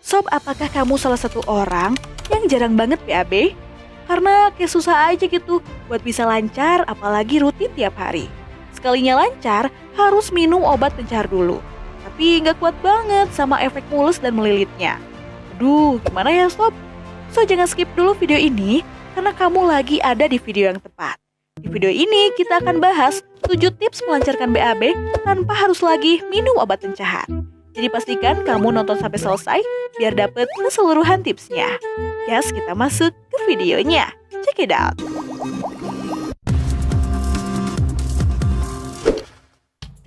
Sob, apakah kamu salah satu orang yang jarang banget BAB? Karena kayak susah aja gitu buat bisa lancar, apalagi rutin tiap hari. Sekalinya lancar, harus minum obat pencehr dulu. Tapi nggak kuat banget sama efek mules dan melilitnya. Aduh, gimana ya sob? So, jangan skip dulu video ini, karena kamu lagi ada di video yang tepat. Di video ini, kita akan bahas 7 tips melancarkan BAB tanpa harus lagi minum obat pencehr. Jadi pastikan kamu nonton sampai selesai, biar dapet keseluruhan tipsnya. Yes, kita masuk ke videonya. Check it out!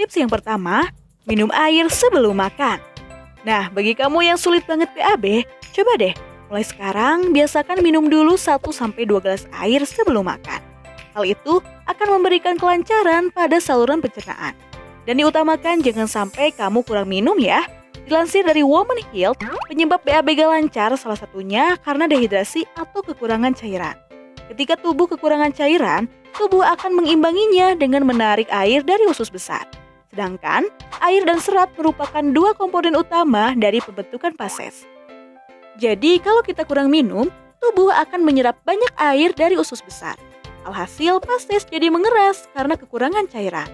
Tips yang pertama, minum air sebelum makan. Nah, bagi kamu yang sulit banget BAB, coba deh, mulai sekarang biasakan minum dulu 1-2 gelas air sebelum makan. Hal itu akan memberikan kelancaran pada saluran pencernaan. Dan diutamakan jangan sampai kamu kurang minum ya. Dilansir dari Woman Health, penyebab BAB gak lancar salah satunya karena dehidrasi atau kekurangan cairan. Ketika tubuh kekurangan cairan, tubuh akan mengimbanginya dengan menarik air dari usus besar. Sedangkan, air dan serat merupakan 2 komponen utama dari pembentukan fases. Jadi, kalau kita kurang minum, tubuh akan menyerap banyak air dari usus besar. Alhasil, fases jadi mengeras karena kekurangan cairan.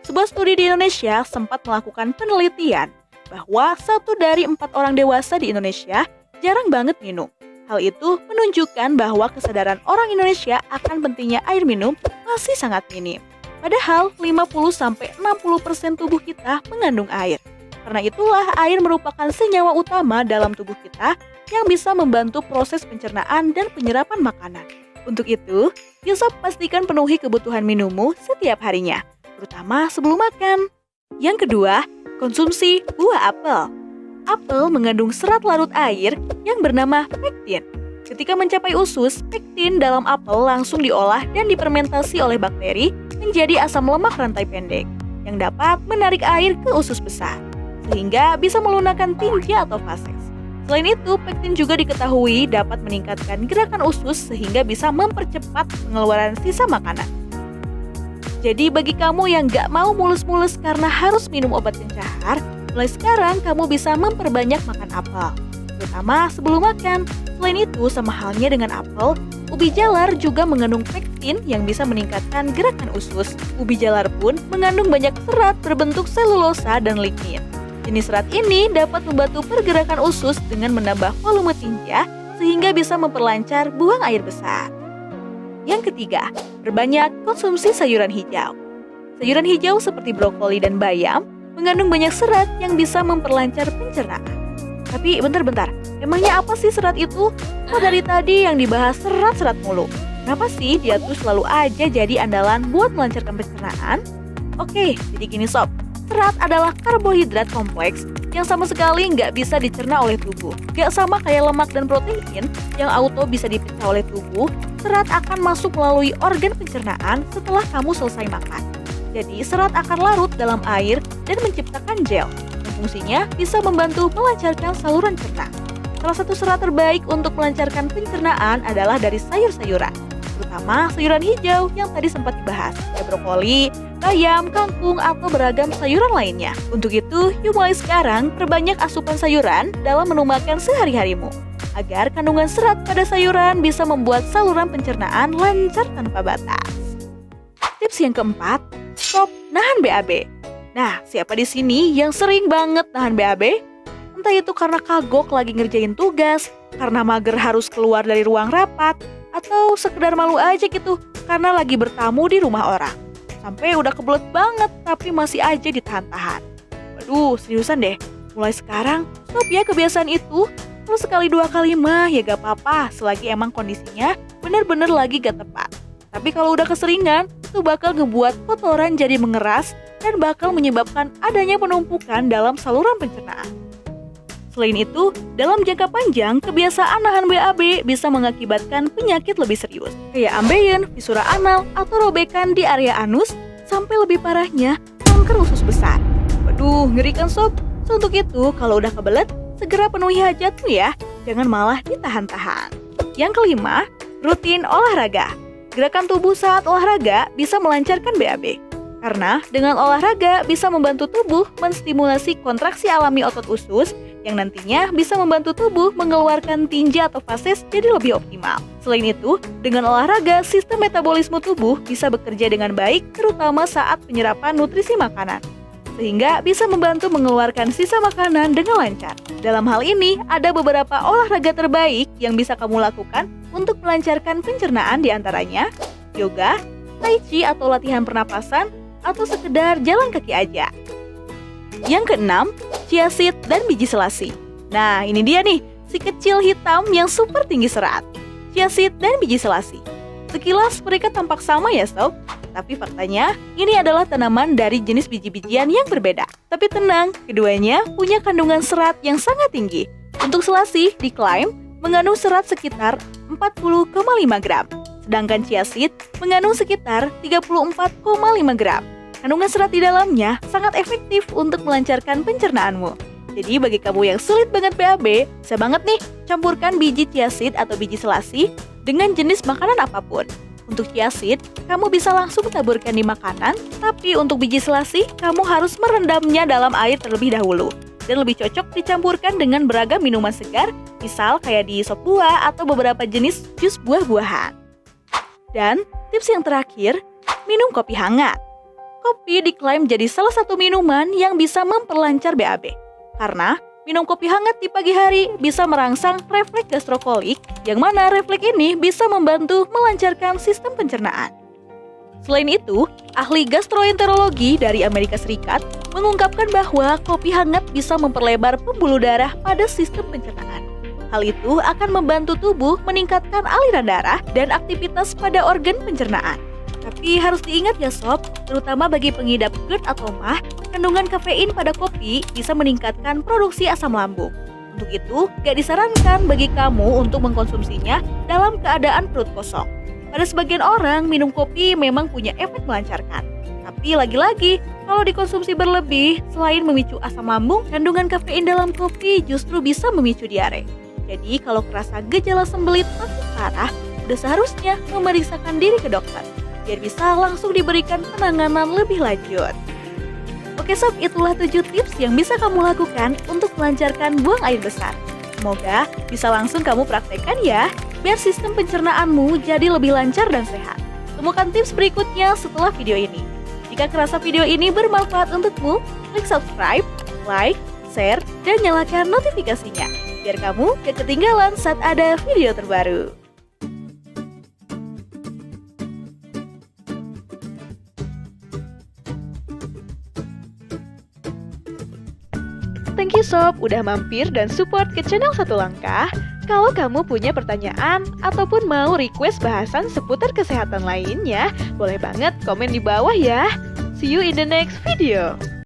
Sebuah studi di Indonesia sempat melakukan penelitian bahwa 1 dari 4 orang dewasa di Indonesia jarang banget minum. Hal itu menunjukkan bahwa kesadaran orang Indonesia akan pentingnya air minum masih sangat minim. Padahal 50-60% tubuh kita mengandung air. Karena itulah air merupakan senyawa utama dalam tubuh kita yang bisa membantu proses pencernaan dan penyerapan makanan. Untuk itu, yuk pastikan penuhi kebutuhan minummu setiap harinya, terutama sebelum makan. Yang kedua, konsumsi buah apel. Apel mengandung serat larut air yang bernama pektin. Ketika mencapai usus, pektin dalam apel langsung diolah dan difermentasi oleh bakteri menjadi asam lemak rantai pendek yang dapat menarik air ke usus besar, sehingga bisa melunakkan tinja atau fases. Selain itu, pektin juga diketahui dapat meningkatkan gerakan usus sehingga bisa mempercepat pengeluaran sisa makanan. Jadi bagi kamu yang gak mau mulus-mulus karena harus minum obat pencehr, mulai sekarang kamu bisa memperbanyak makan apel, terutama sebelum makan. Selain itu, sama halnya dengan apel, ubi jalar juga mengandung pektin yang bisa meningkatkan gerakan usus. Ubi jalar pun mengandung banyak serat berbentuk selulosa dan lignin. Jenis serat ini dapat membantu pergerakan usus dengan menambah volume tinja sehingga bisa memperlancar buang air besar. Yang ketiga, perbanyak konsumsi sayuran hijau. Sayuran hijau seperti brokoli dan bayam mengandung banyak serat yang bisa memperlancar pencernaan. Tapi bentar, emangnya apa sih serat itu? Kok dari tadi yang dibahas serat-serat mulu? Kenapa sih dia tuh selalu aja jadi andalan buat melancarkan pencernaan? Oke, jadi gini sob. Serat adalah karbohidrat kompleks yang sama sekali nggak bisa dicerna oleh tubuh. Nggak sama kayak lemak dan protein yang auto bisa dipecah oleh tubuh, serat akan masuk melalui organ pencernaan setelah kamu selesai makan. Jadi serat akan larut dalam air dan menciptakan gel, yang fungsinya bisa membantu melancarkan saluran cerna. Salah satu serat terbaik untuk melancarkan pencernaan adalah dari sayur-sayuran, terutama sayuran hijau yang tadi sempat dibahas, kayak brokoli, bayam, kangkung, atau beragam sayuran lainnya. Untuk itu, yuk mulai sekarang perbanyak asupan sayuran dalam menu makan sehari-harimu, agar kandungan serat pada sayuran bisa membuat saluran pencernaan lancar tanpa batas. Tips yang keempat, stop nahan BAB. Nah, siapa di sini yang sering banget nahan BAB? Entah itu karena kagok lagi ngerjain tugas, karena mager harus keluar dari ruang rapat, atau sekedar malu aja gitu karena lagi bertamu di rumah orang. Sampai udah kebelet banget tapi masih aja ditahan-tahan. Waduh, seriusan deh. Mulai sekarang, stop ya kebiasaan itu. Kalau sekali 2 kali mah ya gak apa-apa selagi emang kondisinya bener-bener lagi gak tepat. Tapi kalau udah keseringan, itu bakal ngebuat kotoran jadi mengeras dan bakal menyebabkan adanya penumpukan dalam saluran pencernaan. Selain itu, dalam jangka panjang, kebiasaan nahan BAB bisa mengakibatkan penyakit lebih serius, kayak ambeien, fisura anal, atau robekan di area anus, sampai lebih parahnya, kanker usus besar. Waduh, ngeri kan sob? So, untuk itu, kalau udah kebelet, segera penuhi hajatmu ya, jangan malah ditahan-tahan. Yang kelima, rutin olahraga. Gerakan tubuh saat olahraga bisa melancarkan BAB. Karena dengan olahraga bisa membantu tubuh menstimulasi kontraksi alami otot usus yang nantinya bisa membantu tubuh mengeluarkan tinja atau fases jadi lebih optimal. Selain itu, dengan olahraga, sistem metabolisme tubuh bisa bekerja dengan baik, terutama saat penyerapan nutrisi makanan, sehingga bisa membantu mengeluarkan sisa makanan dengan lancar. Dalam hal ini, ada beberapa olahraga terbaik yang bisa kamu lakukan untuk melancarkan pencernaan, diantaranya yoga, tai chi atau latihan pernapasan, atau sekedar jalan kaki aja. Yang keenam, chia seed dan biji selasi. Nah, ini dia nih, si kecil hitam yang super tinggi serat. Chia seed dan biji selasi. Sekilas mereka tampak sama ya sob, tapi faktanya ini adalah tanaman dari jenis biji-bijian yang berbeda. Tapi tenang, keduanya punya kandungan serat yang sangat tinggi. Untuk selasi diklaim mengandung serat sekitar 40,5 gram, sedangkan chia seed mengandung sekitar 34,5 gram. Kandungan serat di dalamnya sangat efektif untuk melancarkan pencernaanmu. Jadi bagi kamu yang sulit banget BAB, bisa banget nih campurkan biji chia seed atau biji selasi dengan jenis makanan apapun. Untuk chia seed, kamu bisa langsung taburkan di makanan, tapi untuk biji selasi, kamu harus merendamnya dalam air terlebih dahulu. Dan lebih cocok dicampurkan dengan beragam minuman segar, misal kayak di sop buah atau beberapa jenis jus buah-buahan. Dan tips yang terakhir, minum kopi hangat. Kopi diklaim jadi salah satu minuman yang bisa memperlancar BAB. Karena minum kopi hangat di pagi hari bisa merangsang refleks gastrokolik, yang mana refleks ini bisa membantu melancarkan sistem pencernaan. Selain itu, ahli gastroenterologi dari Amerika Serikat mengungkapkan bahwa kopi hangat bisa memperlebar pembuluh darah pada sistem pencernaan. Hal itu akan membantu tubuh meningkatkan aliran darah dan aktivitas pada organ pencernaan. Tapi harus diingat ya sob, terutama bagi pengidap GERD atau MAH, kandungan kafein pada kopi bisa meningkatkan produksi asam lambung. Untuk itu, gak disarankan bagi kamu untuk mengkonsumsinya dalam keadaan perut kosong. Pada sebagian orang, minum kopi memang punya efek melancarkan. Tapi lagi-lagi, kalau dikonsumsi berlebih, selain memicu asam lambung, kandungan kafein dalam kopi justru bisa memicu diare. Jadi kalau kerasa gejala sembelit makin parah, udah seharusnya memeriksakan diri ke dokter, biar bisa langsung diberikan penanganan lebih lanjut. Oke sob, itulah 7 tips yang bisa kamu lakukan untuk melancarkan buang air besar. Semoga bisa langsung kamu praktekkan ya, biar sistem pencernaanmu jadi lebih lancar dan sehat. Temukan tips berikutnya setelah video ini. Jika kerasa video ini bermanfaat untukmu, klik subscribe, like, share, dan nyalakan notifikasinya, biar kamu gak ketinggalan saat ada video terbaru. Thank you sob, udah mampir dan support ke channel Satu Langkah. Kalau kamu punya pertanyaan ataupun mau request bahasan seputar kesehatan lainnya, boleh banget komen di bawah ya. See you in the next video.